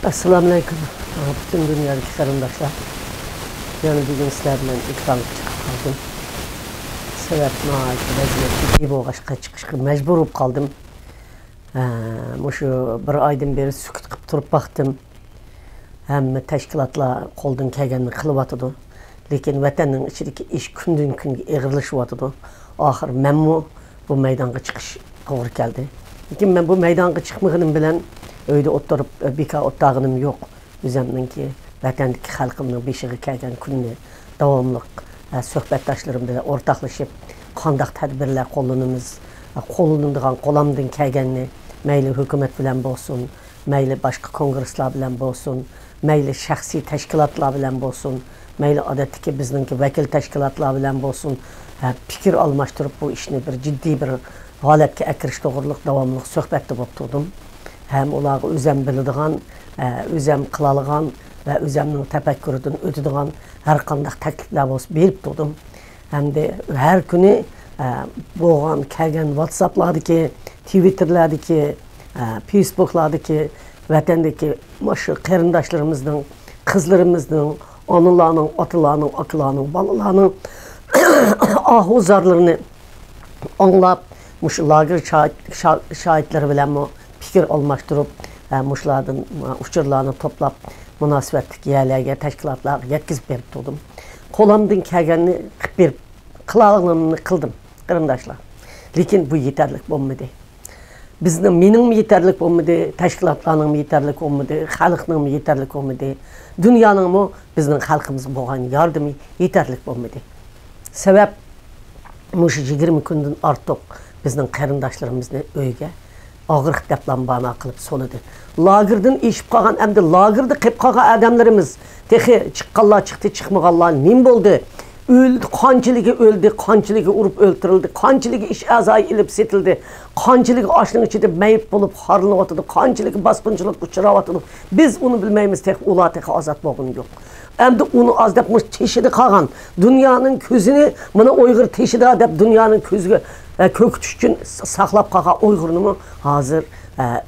Assalamu alaikum. Bütün dünyadaki karındaşlar. Yani bugün sizlerle ikramlık çıkıp kaldım. Sebebine ait vaziyette bir boğaçqa çıkışqa mecbur olup kaldım. Şu bir aydan beri sükut qıp turup baktım. Hem teşkilatla qo'ldan kelganini qilib atıdı. Lekin vatanning ichidagi ish kundan kunga eg'irlashib atıdı. Ahir menmu bu maydonga chiqish to'g'ri keldi. Lekin men bu maydonga chiqmaganim bilan öyle oturup bika ottağınım yok. Üzemninki vatandaki halkımın beşiği kelgan kunni davamlıq söhbetdaşlarım bilan ortaklaşıp qandaq tadbirlar qo'llanadigan qo'lamdan kelganni mayli hukumat bilan bo'lsin, mayli boshqa kongresslar bilan bo'lsin, mayli shaxsiy tashkilotlar bilan bo'lsin, mayli odatdagi bizningki vakil tashkilotlar bilan bo'lsin, fikr almashtirib bu ishni bir jiddiy bir holatga akirish to'g'riliq davomli suhbatda bo'lib turdim. Hem ular özəm bildiğin, özəm qılalığan ve özəmnin təfəkkürüdən ötüdüğün her qandaq təkliflər olsun berib durdum. Hem de her günü boğan, kəlgən WhatsApp'lardı ki, Twitter'lardı ki, Facebook'lardı ki, vətəndəki maşı qərındaşlarımızın, qızlarımızın, anılarının, atılarının, akılarının, balalarının ahuzarlarını anlap, lager şahitleri bilen mi fikir almıştırıp, muşlardan uçurlarını toplap, münasibetlik yerlerine, teşkilatlarına yetkizip verip durdum. Qo'lamdan kelganini bir qılalığını qıldım, qırındaşlar. Lekin bu yeterlik bo'lmadi. Mening yeterlik bo'lmadi, teşkilatlarning yeterlik bo'lmadi, xalqning yeterlik bo'lmadi, dunyoning bizning xalqimiz bo'lgan yordami yeterlik bo'lmadi. Sebep, mush 20 kundan ortiq bizning qarindoshlarimizni uyga ağır deplan bana kılıp soladı. Lagırdan işip kalan hem de lagırda kıp kalan adamlarımız tehi çıkkallar çıktı çıkmagallar nim oldu. Öldü, kancılığı öldü, kancılığı urup öldürüldü, kancılığı iş azayı ilip setildi, kancılığı açlığın içinde meyip bulup harlanıp atıdı, kancılığı baskıncılık uçurap atıdı. Biz onu bilmeyimiz tek ula tek azat bağın yok. Hem de onu azdatmış teşhidi kalan, dünyanın közünü, bana Uygur teşhidi adep dünyanın közü kökütüş için saklap kalan Uygur'unu hazır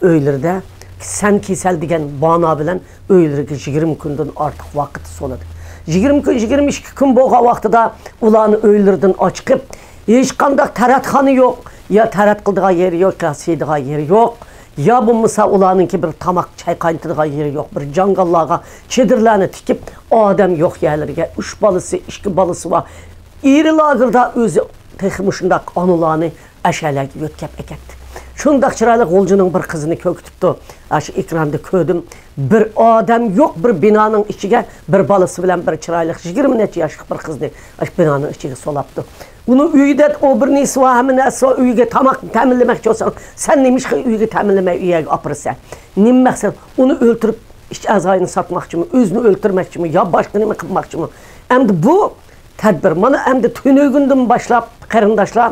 öylerde sen kesel degen bana bilen öylerde 20 günden artık vakit soladı. 20 gün, 22 gün boğa vaxtıda ulanı öylerdin açıkıp hiç kandak taratxanı yok. Ya tarat kıldığa yeri yok, ya seydiğa yeri yok. Ya bu misal ulanın ki bir tamak çay kaynatırdığa yeri yok. Bir cangallağa çedirlerini tikip adam yok yerlerine. 3 balısı, 2 balısı var. İri lagırda özü tekmişindak anılarını aşağıya götkep eketti. Şundak çıraylık olcunun bir kızını köktüptü. Aşı ekranda köydüm. Bir adam yok bir binanın içine bir balısı bilen bir çıraylık 20 neçe yaşlık bir kızını aşı binanın içine solaptı. Bunu üyde o bir nesi var hemen nesi var üyge tamak teminlemek olsan sen neymiş ki üyge teminlemek üyge apırsan. Neyim maksat onu öldürüp iş azayını satmak için mi, özünü öldürmek için mi, ya başka neyimi kılmak için mi? Hem de bu tedbir bana hem de tünögünden başlayıp karındaşlar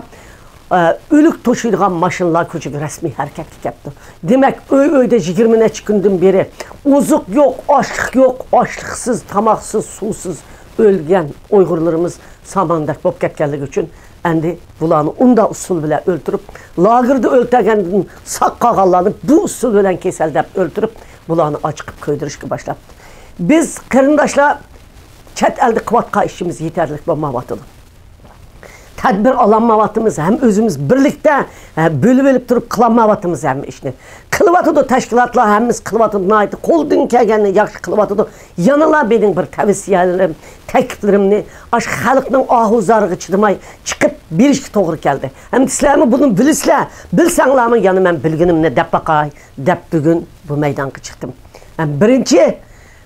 ölük toşuyduğun maşınlar küçük resmi hareketlik yaptı. Demek öyde 20 neçe günden beri uzuk yok, açlık yok, açlıksız, tamaksız, susuz ölgen Uygurlarımız samandak bop ketkenlik için endi bulanı unda usul bile öldürüp lagırda öltegendin sak kağallanıp bu usul bilen keseldep öldürüp bulanı açıkıp köydürüşke başladı. Biz karındaşlar çet elde kıvatka işimiz yeterlik bulmamatılı. Tedbir alanmavatımız hem özümüz birlikte bölüp durup kılanmavatımız hem işini. Kılıvatıdı teşkilatlar hemiz kılıvatıdı naiti qo'ldan kelganini yaxshi kılıvatıdı. Yanılar benim bir tavsiyelerim, tekliflerimni aş xalqning ahuzarığı çıdımay çıkıp bir iş to'g'ri keldi. Hem sizlerimi bunu bilisizler, bilsanglarmi yani men bilginimni dep bakay, dep bugün bu maydonga chiqdim. Birinchi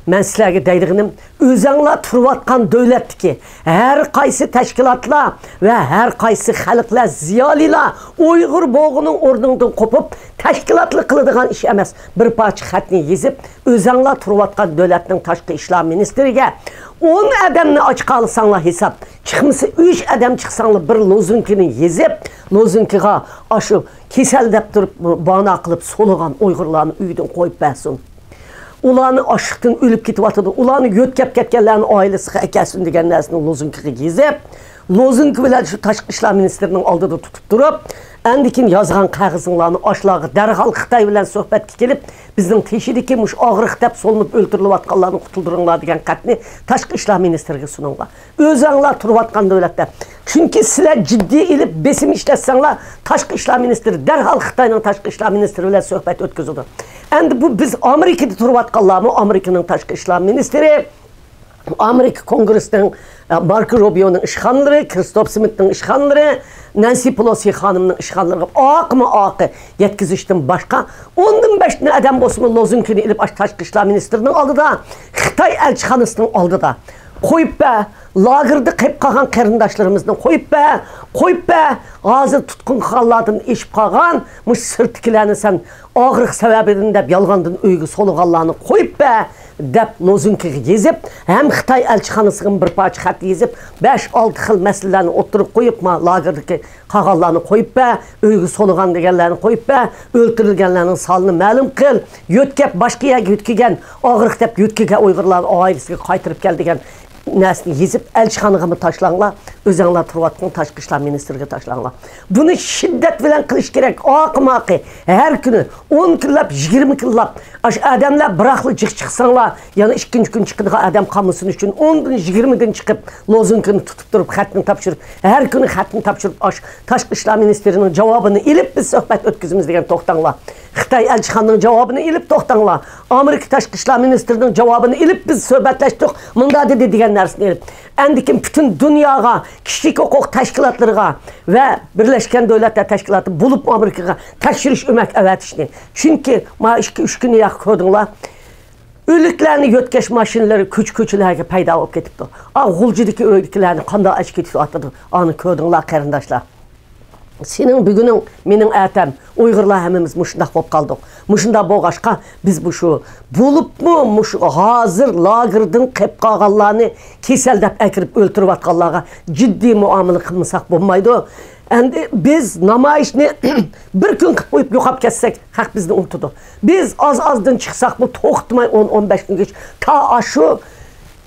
men sizlarga deydiğim özünglar turvatkan devletki her kaysi teşkilatlar ve her kaysi xalqlar ziyolilar Uygur boğunun ornundan kopup teşkilatlı kılıdığan iş emas. Bir parça xatni yezip özünglar turvatkan devletinin taşqi işler ministriga 10 adamni açık alsanlar hesap çıkması 3 adam çıksanlar bir lozunkini yezip lozunkiga aşı kesel dep durup bana kılıp soluğan Uygurlarını üyden koyup versin. Ulanı aşıqdan ölüp ketip atıdı. Ulanı götkep ketkenlerin ailesi ekelsin degen nesini lozunkiga gezip lozung bilan şu Tashqi ishlar ministrining oldida tutib turib, andikin yozgan qog'ozinglarni oshlag'i darhol Xitoy bilan suhbatga kelib, bizning teshidagi mush og'riq deb solinib o'ltirilayotganlarni qutuldiringlar degan xatni Tashqi ishlar ministriga suninglar. O'zinglar turayotgan davlatda. Chunki sizlar jiddiy ilib besim ishlatsanglar, Tashqi ishlar ministri darhol Xitoyning Tashqi ishlar ministri bilan suhbat o'tkazadi. Endi bu biz Amerikada turayotganlarmi, Amerikaning Tashqi ishlar ministri Amerika Kongresining Marco Rubio'ning ishxonalari, Kristof Smithning ishxonalari, Nancy Pelosi xonimning ishxonalariga oqma-oqi yetkazishdan boshqa 10-15 odam bo'lsa lozungini ilib Tashqi ishlar ministrining oldida, Xitoy elchixonasining oldida qo'yib lagerda qilib qolgan qarindoshlarimizni qo'yib hozir tutqun xallardan eshib qolgan mush sirtkilarni sen og'riq sababidan deb yolg'ondan uyga solganlarni qo'yib deb lozunkiga yezib, ham Xitoy elchixonasiga bir parcha xat yezib, 5-6 xil masalalarni o'tirib qo'yib, lagerdagi qolganlarni qo'yib, uyga solgan deganlarni qo'yib, o'ltirilganlarning sonini ma'lum qil, yo'tkab boshqa yerga yo'tkigan, og'riq deb yo'tkigan Uyg'urlar oilasiga qaytarib kel degan narsani yezib elchixonaga tashlanglar, o'zinglar turayotgan Tashqi ishlar ministriga tashlanglar. Buni shiddat bilan qilish kerak. Oqmaqi har kuni 10 kunlab, 20 kunlab ash odamlar biroqli chiqsanglar, yana 2-chi kun chiqadigan odam qolmasin uchun 10dan 20dan chiqib lozungini tutib turib, xatni topshirib, har kuni xatni topshirib, ash Tashqi ishlar ministrining javobini ilib biz suhbat o'tkazamiz degan to'xtanglar. Xitoy elchixonasining javobini ilib to'xtanglar. Amerika Tashqi ishlar ministrining javobini ilib biz suhbatlashdik. Munda dedi degan narsani ilib. Endikin bütün dunyoga, kishilik huquq tashkilotlariga va Birlashgan Davlatlar Tashkiloti bo'lib Amerikaga tekshirish o'mak avatishni. Chunki ma 2-3 kun yo'q ko'rdinglar. O'liklarni yo'tkash mashinalari ko'ch-ko'chlarga paydo bo'lib ketibdi. G'uljidagi o'liklarni qanday ochib ketib ani ko'rdinglar qarindoshlar. Senin bugünün, mening atam, Uyg'urlar hammamiz mushundaq bo'lib qoldik. Mushundaq bo'lg'ashqa biz bu shu bo'libmi, mush hozir lagerdan qilib qolganlarni kesaldab akirib o'ltirayotganlarga jiddiy muomala qilmasak bo'lmaydi. Endi biz namoyishni bir kun qilib qo'yib yo'qab ketsak, haq bizni unutdi. Biz az-azdan chiqsak bu to'xtamay 10-15 kungacha ta shu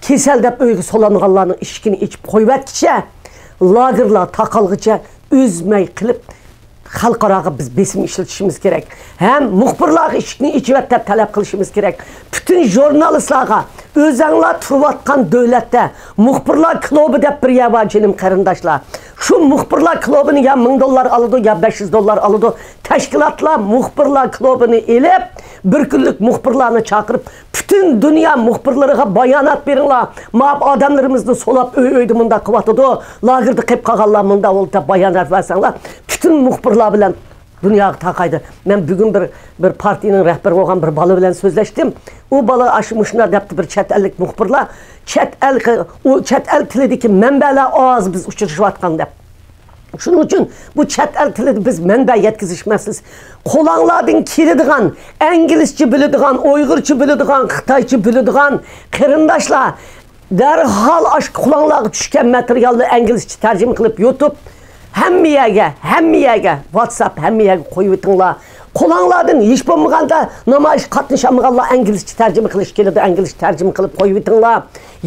kesaldab uyga solanganlarning ishkini ichib qo'yvatkicha, lagerlar taqalg'icha üzmey qilib xalqaraga biz besim ishlatishimiz kerak. Hem muxbirlarga ishni ichvatda talab qilishimiz kerak. Bütün jurnalistlarga o'zinglar turayotgan davlatda muxbirlar klubi deb bir yavajinim qarindoshlar. Şu muxbirlar klubini ya $1000 aldı ya $500 aldı. Tashkilotlar muxbirlar klubini elib, bir kunlik muxbirlarni chaqirib, bütün dünya muxbirlariga bayonot beringlar. Ma'b odamlarimizni solab o'y-o'ydi munda qilyotdi. Lagerda qilib qolganlar munda olta bayonot versanglar, bütün muxbirlar bilan dunyoga taqaydi. Men bugun bir partiyaning rahbari bo'lgan bir bola bilan so'zlashdim. U bola ashmushna debdi bir chet ellik muxbirlar, chet el tilidagi manbalar oz biz uchrashayotgan deb. Shuning uchun bu chet el tilida biz manba yetkizish masalasi. Qo'langlardan keladigan, inglizcha biladigan, uyg'urcha biladigan, xitoycha biladigan qarindoshlar darhol ash qo'langlarga tushgan materialni inglizcha tarjima qilib YouTube hamma yerga WhatsApp hamma yerga qo'yib o'tinglar. Qo'langlardan hech bo'lmaganda namoyish qatnashmaganlar inglizcha tarjima qilish keladi, inglizcha tarjima qilib qo'yib o'tinglar.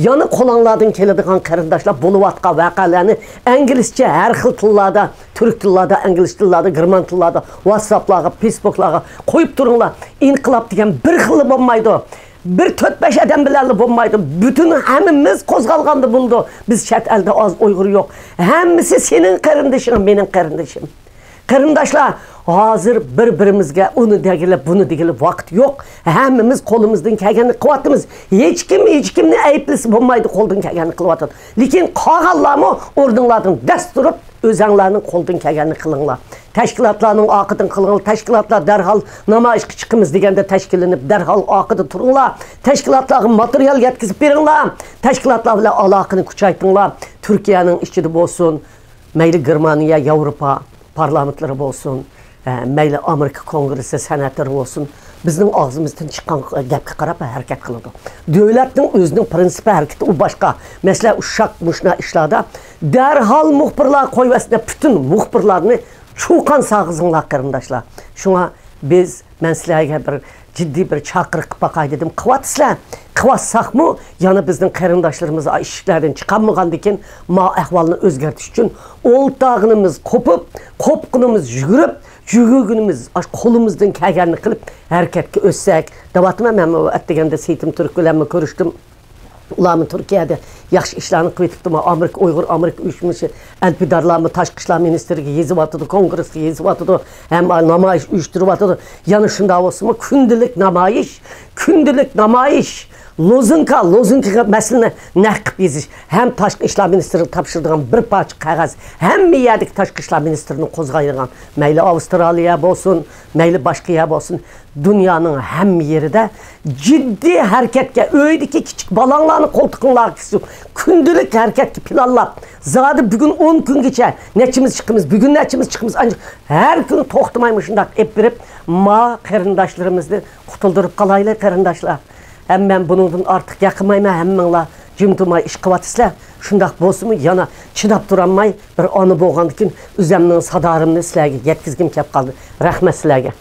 Yana qo'langlardan keladigan qarindoshlar bo'layotgan voqealarni inglizcha har xil tillarda, turk tillarda, ingliz tillarda, german tillarda, WhatsApplarga, Facebooklarga qo'yib turinglar. Inqilob degan bir xil bo'lmaydi. Bir 4-5 adam bilan bo'lmaydi. Bütün hammamiz qo'zg'alganda bo'ldi. Biz chet elda az Uyg'ur yo'q. Hammasi sening qarindoshing, mening qarindoshim. Qarindoshlar, hozir bir-birimizga uni degilib, buni degilib vaqt yo'q. Hammamiz qo'limizdan kelganini qilyapmiz. Hech kimni ayblisi bo'lmaydi, qo'ldan kelganini qilyapti. Lekin qolganlarmi o'rninglardan dast turib, o'zinglarning qo'ldan kelganini qilinglar. Tashkilotlarning oqidan qilinglar. Tashkilotlar darhol namoyishga chiqamiz deganda tashkillanib, darhol oqida turinglar. Tashkilotlarga material yetkazib beringlar. Tashkilotlar bilan aloqani kuchaytiringlar. Turkiyaning ichida bo'lsin, mayli Germaniya, Yevropa parlamentlari bo'lsin, mayli Amerika Kongresi senatori bo'lsin, bizning og'zimizdan chiqqan gapga qarab harakat qiladi. Davlatning o'zining prinsipi harakati u boshqa. Masalan, ushaq mushna ishlarda darhol muxbirlar qo'yvasida bütün muxbirlarni chuqan sag'izinglar qarindoshlar. Shunga biz men sizlarga bir ciddi bir çakırık qıp bakay dedim. Qıvatsizlar. Qıvatsaqmı yana bizning qarindoshlarimiz ishlardan chiqolmagandikin ma ahvolni o'zgartirish uchun o'ltog'imiz qo'pib, qo'pqinimiz yugurib, yugurgunimiz qo'limizdan kelganini qilib harakatga o'tsak, davatma men atdeganda Seytim Turk bilan ko'rishdim. Ularmı Türkiye'de yaxşı işlerini kıyıtıptım. Amerika, Uygur, Amerika uyuşmuşu elpidarlarımı Taşqi İşler Ministerliği yazıp atıdı, kongresi yazıp atıdı, hem namayiş uyuşturup atıdı. Yanışında olsun mu? Kündülük namayiş. Lozunka meselini naqib yeziş. Hem Taşqi İşler Ministerliği tapşırdığım bir parça kağız, hem mi yedik Taşqi İşler Ministerliği'ni kozgayırgan. Meyli Avustralya olsun, meyli başka yer olsun. Dünyanın hem yeri de ciddi hareketke, öydeki küçük balanlarını koltuğunlar kısıyor. Kündülük hareketke planlap. Zaten bugün 10 gün geçer. Neçimiz çıkımız, bugün neçimiz çıkımız. Ancak her gün toxtamaymışındak hep birip ma qarindaşlarımızı kutuldurup kalaylı qarindaşlar. Hem ben bunun artık yakınmayma hemmenla cümtuma iş kıvatısla. Şundak bolsunmu yana çınap duranmay bir anı boğandıkin üzemnin sadarımını sizlerge yetkizgim kep kaldı. Rahmet sizlerge.